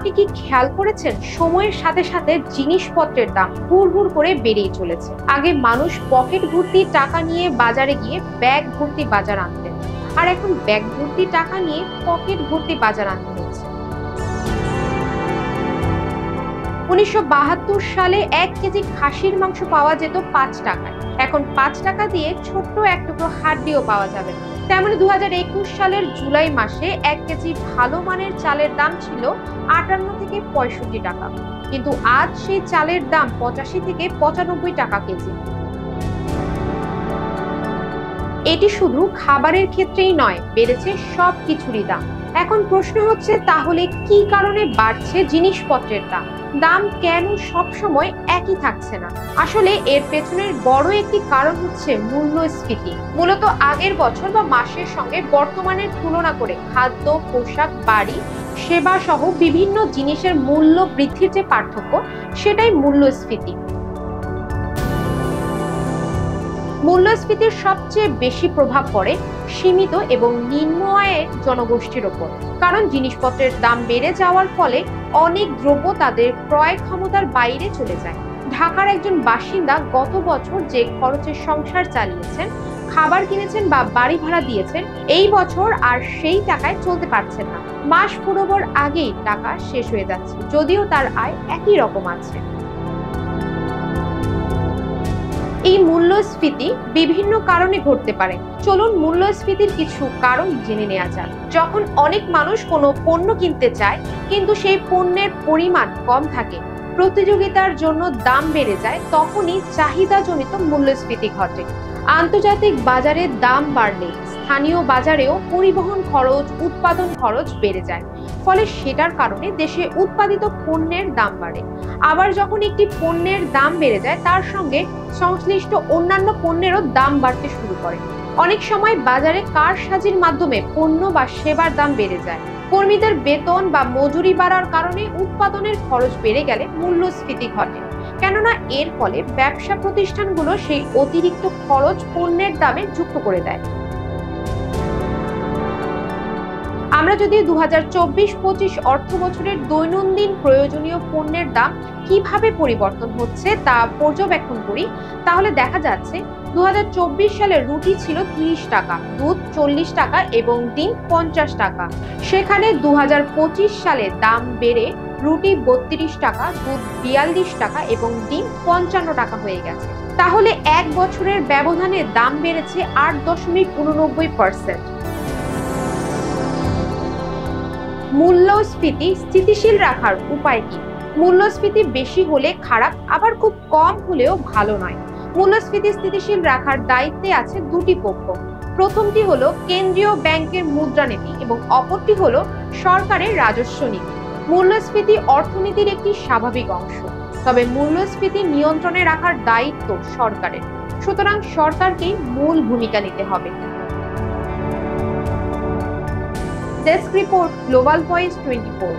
আপনি কি খেয়াল করেছেন সময়ের সাথে সাথে জিনিসপত্রের দাম হুড় করে বেড়েই চলেছে। আগে মানুষ পকেট ভর্তি টাকা নিয়ে বাজারে গিয়ে ব্যাগ ভর্তি বাজার আনতেন, আর এখন ব্যাগ ভর্তি টাকা নিয়ে পকেট ভর্তি বাজার আনতে হচ্ছে। 1972 সালে 1 কেজি খাসির মাংস পাওয়া যেত 5 টাকায়, এখন 5 টাকা দিয়ে ছোট্ট এক টুকরো হাড্ডিও পাওয়া যাবে না। তেমনি 2021 সালের জুলাই মাসে 1 কেজি ভালো মানের চালের দাম ছিল 58 থেকে 65 টাকা, কিন্তু আজ সেই চালের দাম 85 থেকে 95 টাকা কেজি। এটি শুধু খাবারের ক্ষেত্রেই নয়, বেড়েছে সব কিছুরই দাম। এখন প্রশ্ন হচ্ছে, তাহলে কি কারণে বাড়ছে জিনিসপত্রের দাম? দাম কেন সব সময় একই থাকছে না? আসলে এর পেছনের বড় একটি কারণ হচ্ছে মূল্যস্ফীতি। মূলত আগের বছর বা মাসের সঙ্গে বর্তমানের তুলনা করে খাদ্য, পোশাক, বাড়ি, সেবা সহ বিভিন্ন জিনিসের মূল্য বৃদ্ধির যে পার্থক্য, সেটাই মূল্যস্ফীতি। মূল্যস্ফীতির সবচেয়ে বেশি প্রভাব পড়ে সীমিত এবং নিম্ন আয়ের জনগোষ্ঠীর ওপর, কারণ জিনিসপত্রের দাম বেড়ে যাওয়ার ফলে অনেক দ্রব্য তাদের ক্রয় ক্ষমতার বাইরে চলে যায়। ঢাকার একজন বাসিন্দা গত বছর যে খরচে সংসার চালিয়েছেন, খাবার কিনেছেন বা বাড়ি ভাড়া দিয়েছেন, এই বছর আর সেই টাকায় চলতে পারছেন না। মাস ফুরোবার আগেই টাকা শেষ হয়ে যাচ্ছে, যদিও তার আয় একই রকম আছে। এই মূল্যস্ফীতি বিভিন্ন কারণে ঘটতে পারে। চলুন মূল্যস্ফীতির কিছু কারণ জেনে নেওয়া যাক। যখন অনেক মানুষ কোনো পণ্য কিনতে চায় কিন্তু সেই পণ্যের পরিমাণ কম থাকে, প্রতিযোগিতার জন্য দাম বেড়ে যায়, তখনই চাহিদাজনিত মূল্যস্ফীতি ঘটে। আন্তর্জাতিক বাজারে দাম বাড়লে স্থানীয় বাজারেও পরিবহন খরচ, উৎপাদন খরচ বেড়ে যায়, ফলে সেটার কারণে দেশে উৎপাদিত পণ্যের দাম বাড়ে। আবার যখন একটি পণ্যের দাম বেড়ে যায়, তার সঙ্গে সংশ্লিষ্ট অন্যান্য পণ্যেরও দাম বাড়তে শুরু করে। অনেক সময় বাজারে কারসাজির মাধ্যমে পণ্য বা সেবার দাম বেড়ে যায়। কর্মীদের বেতন বা মজুরি বাড়ার কারণে উৎপাদনের খরচ বেড়ে গেলে মূল্যস্ফীতি ঘটে, কেননা এর ফলে ব্যবসা প্রতিষ্ঠানগুলো সেই অতিরিক্ত খরচ পণ্যের দামে যুক্ত করে দেয়। আমরা যদি 2024-25 অর্থ বছরের দৈনন্দিন প্রয়োজনীয় পণ্যের দাম কিভাবে পরিবর্তন হচ্ছে তা পর্যবেক্ষণ করি, তাহলে দেখা যাচ্ছে 2024 সালে রুটি ছিল 30 টাকা, দুধ 40 টাকা এবং ডিম 50 টাকা। সেখানে 2025 সালে দাম বেড়ে রুটি 32 টাকা, দুধ 42 টাকা এবং ডিম 55 টাকা হয়ে গেছে। তাহলে এক বছরের ব্যবধানে দাম বেড়েছে 8.89%। মূল্যস্ফীতি স্থিতিশীল রাখার উপায় কি? মূল্যস্ফীতি বেশি হলে খারাপ, আবার খুব কম হলেও ভালো নয়। মূল্যস্ফীতি স্থিতিশীল রাখার দায়িত্বে আছে দুটি পক্ষ। প্রথমটি হলো কেন্দ্রীয় ব্যাংকের মুদ্রানীতি এবং অপরটি হলো সরকারের রাজস্ব নীতি। মূল্যস্ফীতি অর্থনীতির একটি স্বাভাবিক অংশ, তবে মূল্যস্ফীতি নিয়ন্ত্রণে রাখার দায়িত্ব সরকারের, সুতরাং সরকারকেই মূল ভূমিকা নিতে হবে। Desk report, global voice 24।